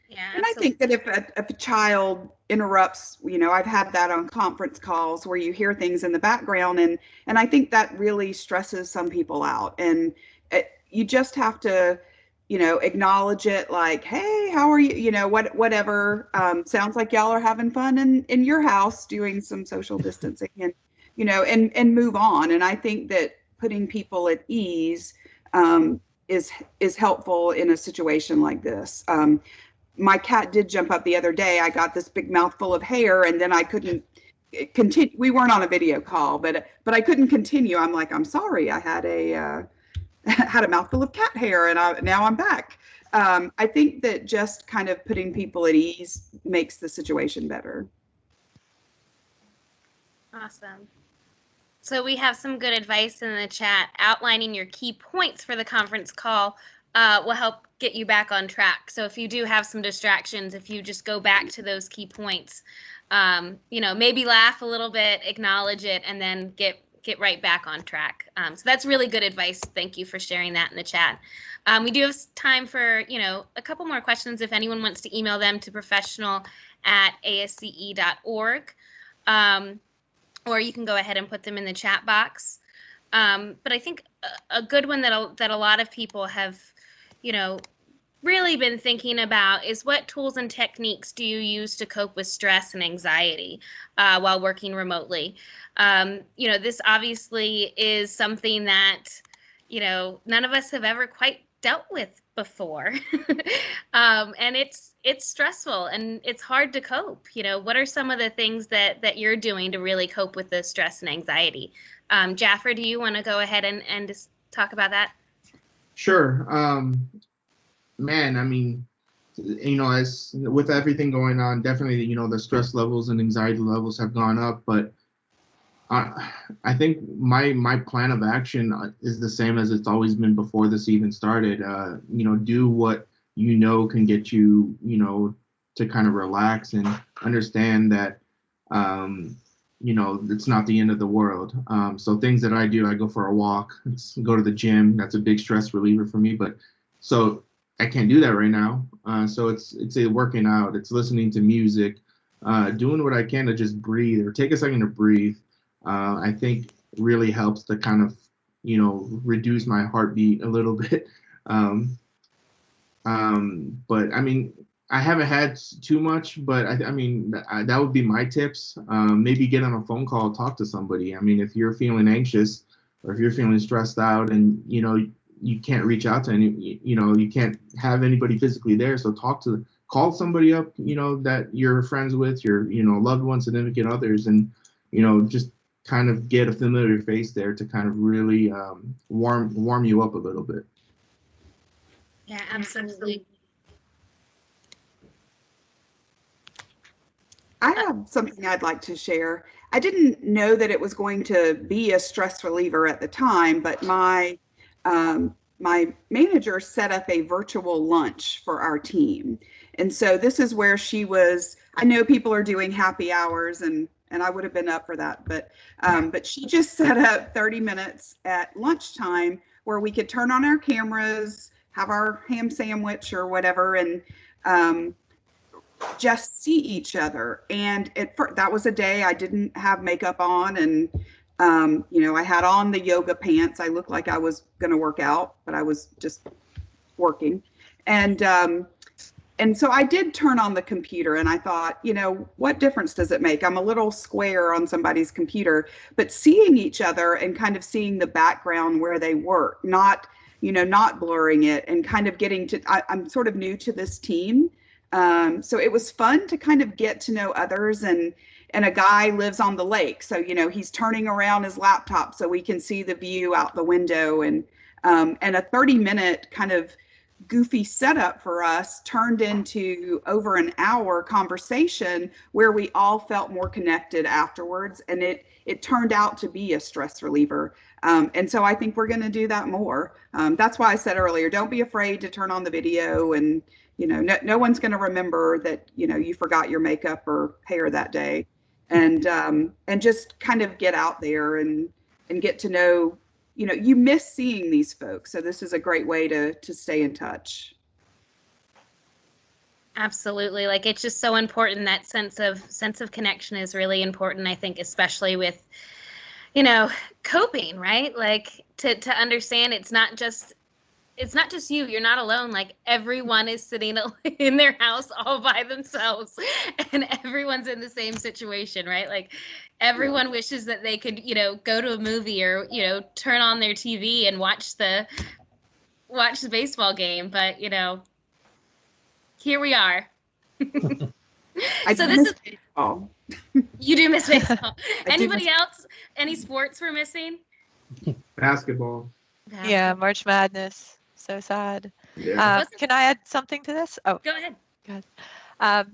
Yeah, and I think that if a child interrupts, I've had that on conference calls where you hear things in the background, and I think that really stresses some people out. And you just have to, acknowledge it, like, hey, how are you? Whatever. Sounds like y'all are having fun in your house doing some social distancing, and and move on. And I think that putting people at ease is helpful in a situation like this. My cat did jump up the other day. I got this big mouthful of hair, and then I couldn't continue. We weren't on a video call, but I couldn't continue. I'm like, I'm sorry, I had a mouthful of cat hair, and now I'm back. I think that just kind of putting people at ease makes the situation better. Awesome. So we have some good advice in the chat. Outlining your key points for the conference call will help get you back on track. So if you do have some distractions, if you just go back to those key points, maybe laugh a little bit, acknowledge it, and then get right back on track. So that's really good advice. Thank you for sharing that in the chat. We do have time for, a couple more questions if anyone wants to email them to professional@asce.org. Or you can go ahead and put them in the chat box. But I think a good one that a lot of people have, really been thinking about is what tools and techniques do you use to cope with stress and anxiety while working remotely? This obviously is something that, none of us have ever quite dealt with before. And it's stressful and it's hard to cope. What are some of the things that you're doing to really cope with the stress and anxiety? Jaffer, do you want to go ahead and just talk about that? Sure. Man, I mean, as with everything going on, definitely, the stress levels and anxiety levels have gone up. But I think my plan of action is the same as it's always been before this even started. Do what can get you, to kind of relax and understand that, it's not the end of the world. So things that I do, I go for a walk, go to the gym. That's a big stress reliever for me. But so I can't do that right now. So it's a working out. It's listening to music, doing what I can to just breathe or take a second to breathe. I think really helps to kind of, reduce my heartbeat a little bit. But I mean, I haven't had too much, but that would be my tips. Maybe get on a phone call, talk to somebody. I mean, if you're feeling anxious or if you're feeling stressed out and, you can't reach out to you can't have anybody physically there. So call somebody up, that you're friends with, your, loved ones, significant others, and, just kind of get a familiar face there to kind of really warm you up a little bit. Yeah, absolutely. I have something I'd like to share. I didn't know that it was going to be a stress reliever at the time, but my manager set up a virtual lunch for our team. And so this is where I know people are doing happy hours and I would have been up for that, but she just set up 30 minutes at lunchtime where we could turn on our cameras, have our ham sandwich or whatever, and just see each other. And that was a day I didn't have makeup on, and I had on the yoga pants. I looked like I was going to work out, but I was just working. And so I did turn on the computer and I thought, what difference does it make? I'm a little square on somebody's computer, but seeing each other and kind of seeing the background where they work, not blurring it, and kind of I'm sort of new to this team. So it was fun to kind of get to know others, and a guy lives on the lake. So, he's turning around his laptop so we can see the view out the window, and a 30-minute kind of goofy setup for us turned into over an hour conversation where we all felt more connected afterwards. And it turned out to be a stress reliever. And so I think we're going to do that more. That's why I said earlier, don't be afraid to turn on the video, and, no one's going to remember that, you forgot your makeup or hair that day, and just kind of get out there and get to know, you miss seeing these folks. So this is a great way to stay in touch. Absolutely. Like, it's just so important. That sense of connection is really important, I think, especially with, coping, right? Like to understand it's not just you. You're not alone. Like, everyone is sitting in their house all by themselves, and everyone's in the same situation, right? Like, everyone wishes that they could, go to a movie or, turn on their TV and watch the baseball game. But, here we are. So this is baseball. You do miss baseball. Anybody else? Any sports we're missing? Basketball. Yeah, March Madness. So sad. Yeah. Can I add something to this? Oh, Go ahead. Go ahead.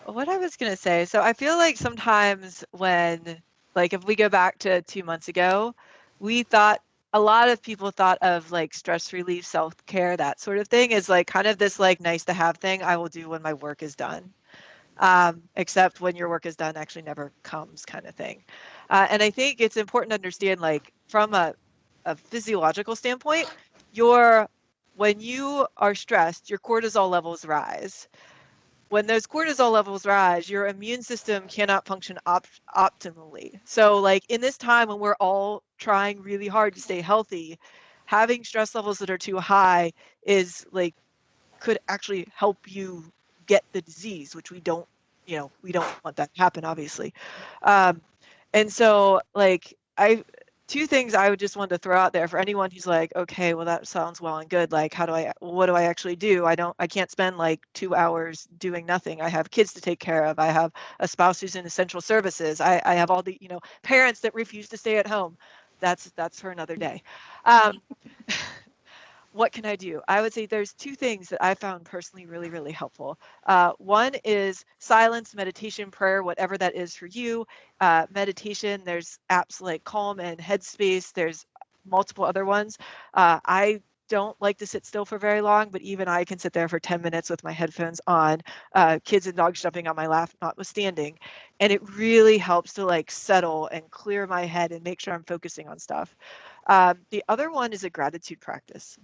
What I was going to say, so I feel like sometimes when, like, if we go back to 2 months ago, a lot of people thought of like stress relief, self-care, that sort of thing is like kind of this like nice to have thing I will do when my work is done. Except when your work is done actually never comes, kind of thing. And I think it's important to understand, like, from a physiological standpoint, when you are stressed, your cortisol levels rise. When those cortisol levels rise, your immune system cannot function optimally. So, like, in this time when we're all trying really hard to stay healthy, having stress levels that are too high could actually help you get the disease, which we don't want that to happen, obviously. And so, like, two things I would just want to throw out there for anyone who's like, okay, well, that sounds well and good. Like, what do I actually do? I can't spend like 2 hours doing nothing. I have kids to take care of. I have a spouse who's in essential services. I have all the, parents that refuse to stay at home. That's for another day. what can I do? I would say there's two things that I found personally really, really helpful. One is silence, meditation, prayer, whatever that is for you. Meditation, there's apps like Calm and Headspace. There's multiple other ones. I don't like to sit still for very long, but even I can sit there for 10 minutes with my headphones on, kids and dogs jumping on my lap notwithstanding. And it really helps to like settle and clear my head and make sure I'm focusing on stuff. The other one is a gratitude practice.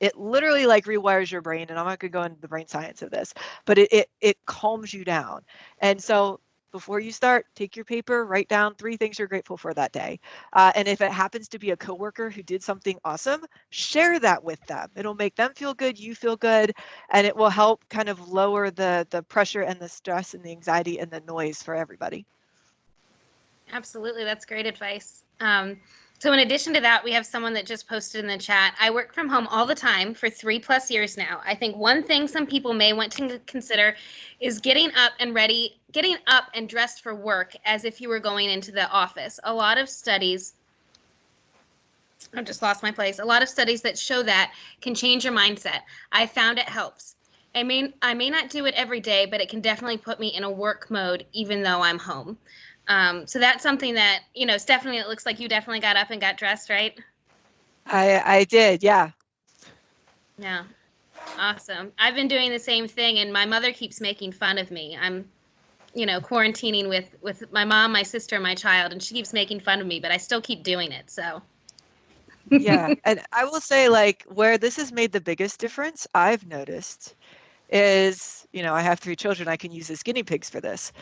It literally like rewires your brain, and I'm not gonna go into the brain science of this, but it calms you down. And so before you start, take your paper, write down 3 things you're grateful for that day. And if it happens to be a coworker who did something awesome, share that with them. It'll make them feel good, you feel good, and it will help kind of lower the pressure and the stress and the anxiety and the noise for everybody. Absolutely, that's great advice. So in addition to that, we have someone that just posted in the chat. I work from home all the time for 3+ years now. I think one thing some people may want to consider is getting up and dressed for work as if you were going into the office. A lot of studies, I've just lost my place. A lot of studies that show that can change your mindset. I found it helps. I may not do it every day, but it can definitely put me in a work mode even though I'm home. So that's something that, Stephanie, it looks like you definitely got up and got dressed, right? I did, yeah. Yeah. Awesome. I've been doing the same thing, and my mother keeps making fun of me. I'm, quarantining with my mom, my sister, and my child, and she keeps making fun of me, but I still keep doing it, so. Yeah, and I will say, like, where this has made the biggest difference, I've noticed, is, I have 3 children, I can use as guinea pigs for this.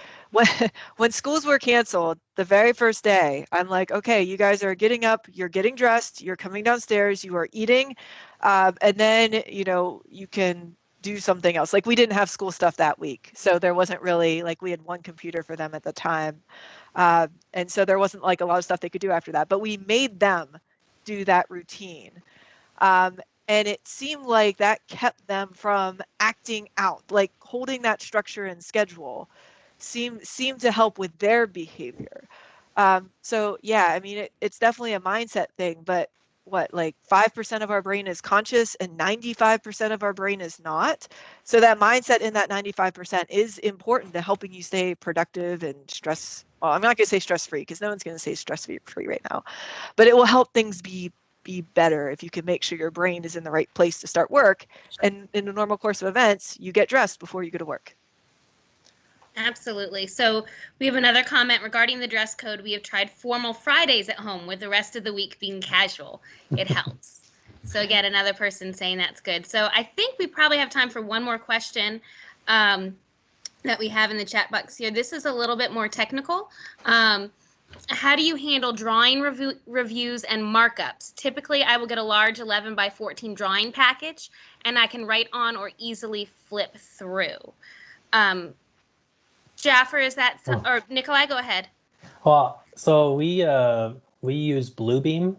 When schools were canceled, the very first day, I'm like, okay, you guys are getting up, you're getting dressed, you're coming downstairs, you are eating, and then, you can do something else. Like, we didn't have school stuff that week, so there wasn't really, like, we had 1 computer for them at the time, and so there wasn't, like, a lot of stuff they could do after that, but we made them do that routine. And it seemed like that kept them from acting out, like holding that structure and schedule seemed to help with their behavior. So yeah, I mean, it's definitely a mindset thing, but like 5% of our brain is conscious and 95% of our brain is not. So that mindset in that 95% is important to helping you stay productive and well, I'm not going to say stress-free because no one's going to say stress-free right now, but it will help things be better if you can make sure your brain is in the right place to start work. And in the normal course of events, you get dressed before you go to work. Absolutely. So we have another comment regarding the dress code. We have tried formal Fridays at home with the rest of the week being casual. It helps. So again, another person saying that's good. So I think we probably have time for one more question that we have in the chat box here. This is a little bit more technical. How do you handle drawing reviews and markups? Typically, I will get a large 11 by 14 drawing package, and I can write on or easily flip through. Jaffer, is that or Nikolai? Go ahead. Well, so we use Bluebeam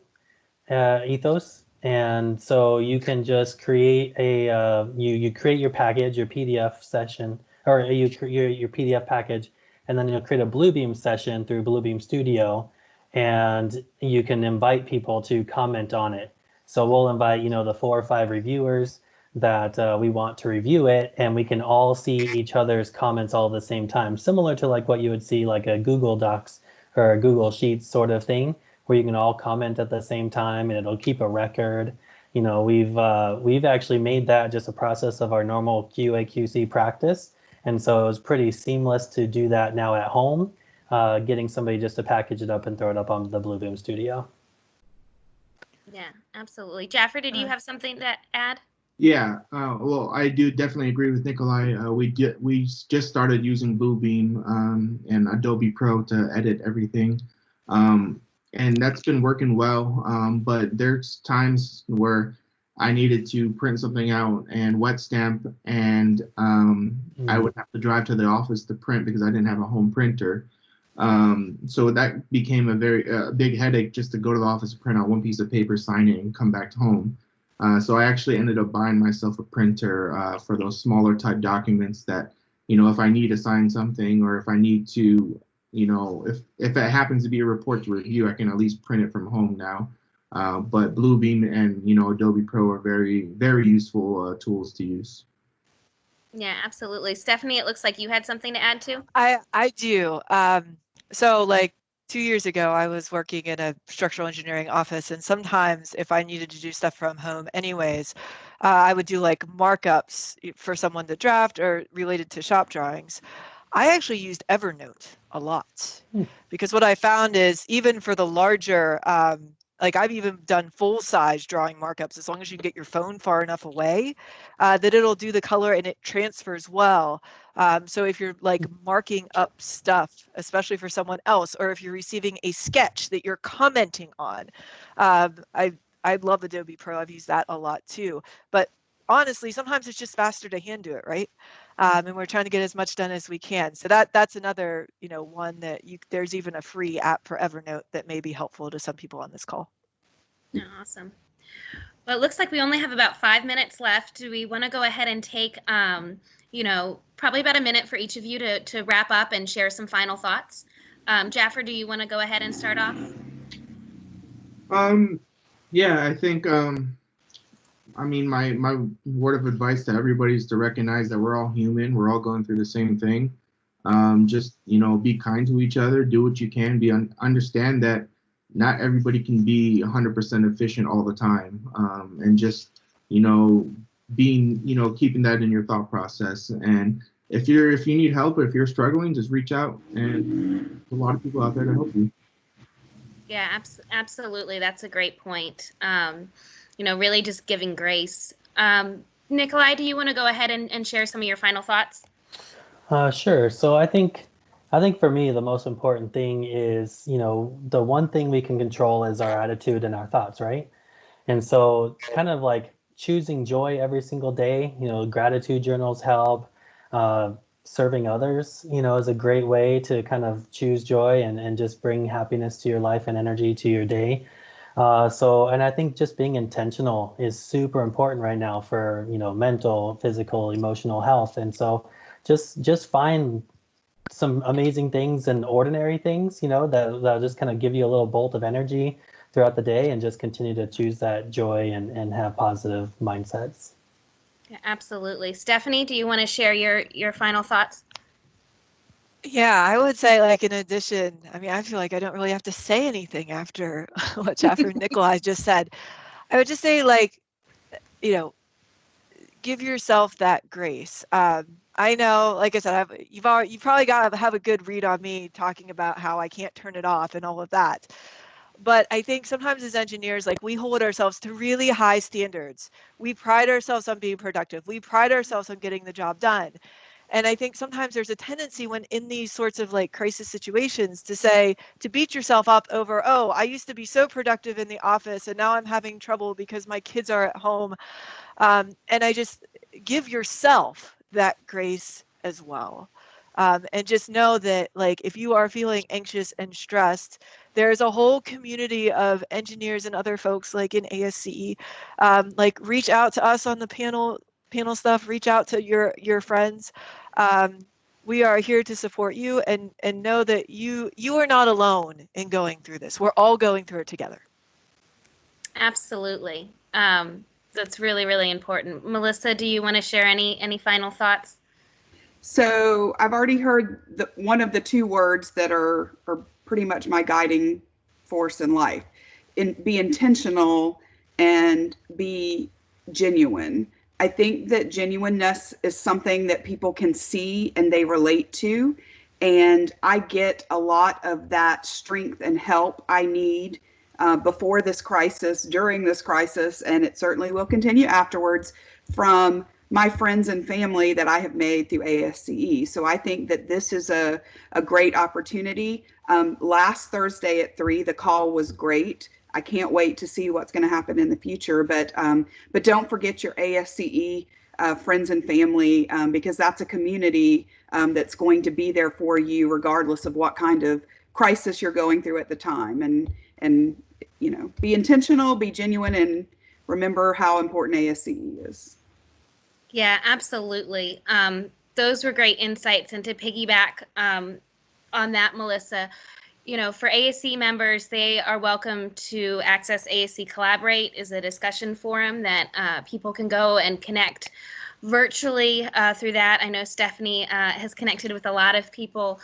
Ethos, and so you can just create a you create your package, your PDF session, or you create your PDF package, and then you'll create a Bluebeam session through Bluebeam Studio, and you can invite people to comment on it. So we'll invite, the 4 or 5 reviewers that we want to review it, and we can all see each other's comments all at the same time, similar to like what you would see like a Google Docs or a Google Sheets sort of thing, where you can all comment at the same time and it'll keep a record. We've actually made that just a process of our normal QA/QC practice. And so it was pretty seamless to do that now at home, getting somebody just to package it up and throw it up on the Bluebeam Studio. Yeah, absolutely. Jaffer, did you have something to add? Yeah, well, I do definitely agree with Nikolai. We just started using Bluebeam and Adobe Pro to edit everything, and that's been working well. But there's times where I needed to print something out and wet stamp, and I would have to drive to the office to print because I didn't have a home printer. So that became a very big headache just to go to the office, print out one piece of paper, sign it, and come back home. So I actually ended up buying myself a printer for those smaller type documents that, if I need to sign something or if I need to, if it happens to be a report to review, I can at least print it from home now. But Bluebeam and Adobe Pro are very, very useful tools to use. Yeah, absolutely. Stephanie, it looks like you had something to add too. I do. So like 2 years ago, I was working in a structural engineering office, and sometimes if I needed to do stuff from home anyways, I would do like markups for someone to draft or related to shop drawings. I actually used Evernote a lot because what I found is even for the larger, like I've even done full-size drawing markups as long as you can get your phone far enough away that it'll do the color and it transfers well. So if you're like marking up stuff, especially for someone else, or if you're receiving a sketch that you're commenting on, I love Adobe Pro. I've used that a lot too. But honestly, sometimes it's just faster to hand do it, right? And we're trying to get as much done as we can. So that's another, one that there's even a free app for Evernote that may be helpful to some people on this call. Awesome. Well, it looks like we only have about 5 minutes left. Do we want to go ahead and take, probably about a minute for each of you to wrap up and share some final thoughts? Jaffer, do you want to go ahead and start off? Yeah, I think, my word of advice to everybody is to recognize that we're all human. We're all going through the same thing. Just, be kind to each other, do what you can, understand that not everybody can be 100% efficient all the time. And just, keeping that in your thought process. And if you need help, or if you're struggling, just reach out, and there's a lot of people out there to help you. Yeah, absolutely. That's a great point. Really just giving grace. Nikolai, do you want to go ahead and share some of your final thoughts? Sure. So I think for me, the most important thing is, the one thing we can control is our attitude and our thoughts, right? And so kind of like choosing joy every single day, gratitude journals help. Serving others, is a great way to kind of choose joy and just bring happiness to your life and energy to your day. And I think just being intentional is super important right now for, mental, physical, emotional health. And so just find some amazing things and ordinary things, that'll just kind of give you a little bolt of energy throughout the day, and just continue to choose that joy and have positive mindsets. Yeah, absolutely. Stephanie, do you want to share your final thoughts? Yeah, I would say, like, in addition, I feel like I don't really have to say anything after what Jaffer and Nikolai just said. I would just say, like, give yourself that grace. I know, like I said, you've probably got to have a good read on me talking about how I can't turn it off and all of that. But I think sometimes as engineers, like, we hold ourselves to really high standards. We pride ourselves on being productive. We pride ourselves on getting the job done. And I think sometimes there's a tendency when in these sorts of like crisis situations to beat yourself up over, oh, I used to be so productive in the office and now I'm having trouble because my kids are at home. And I just give yourself that grace as well. And just know that, like, if you are feeling anxious and stressed, there's a whole community of engineers and other folks like in ASCE. Like, reach out to us on the panel stuff, reach out to your friends. We are here to support you, and know that you are not alone in going through this. We're all going through it together. Absolutely. That's really, really important. Melissa, do you want to share any final thoughts? So I've already heard one of the two words that are pretty much my guiding force in life. Be intentional and be genuine. I think that genuineness is something that people can see and they relate to. And I get a lot of that strength and help I need before this crisis, during this crisis, and it certainly will continue afterwards, from my friends and family that I have made through ASCE. So I think that this is a great opportunity. Last Thursday at 3, the call was great. I can't wait to see what's going to happen in the future. But don't forget your ASCE friends and family, because that's a community that's going to be there for you regardless of what kind of crisis you're going through at the time. And be intentional, be genuine, and remember how important ASCE is. Yeah, absolutely. Those were great insights. And to piggyback on that, Melissa, For ASC members, they are welcome to access ASC Collaborate is a discussion forum that people can go and connect virtually through that. I know Stephanie has connected with a lot of people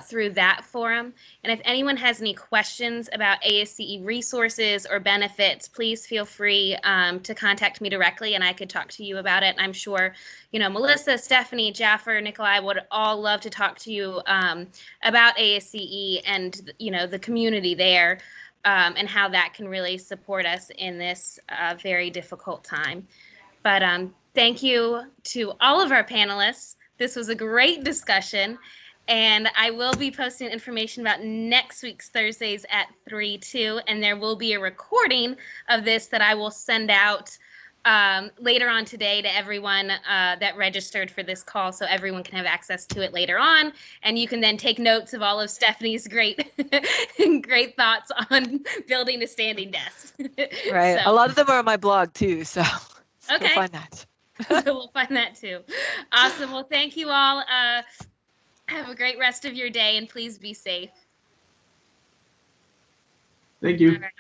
through that forum. And if anyone has any questions about ASCE resources or benefits, please feel free to contact me directly and I could talk to you about it. I'm sure, Melissa, Stephanie, Jaffer, Nikolai would all love to talk to you about ASCE and, the community there and how that can really support us in this very difficult time. But thank you to all of our panelists. This was a great discussion. And I will be posting information about next week's Thursdays at 3 too. And there will be a recording of this that I will send out later on today to everyone that registered for this call, so everyone can have access to it later on. And you can then take notes of all of Stephanie's great thoughts on building a standing desk. Right. So, a lot of them are on my blog too, so okay. You'll find that. We'll find that too. Awesome. Well, thank you all. Have a great rest of your day and please be safe. Thank you. All right.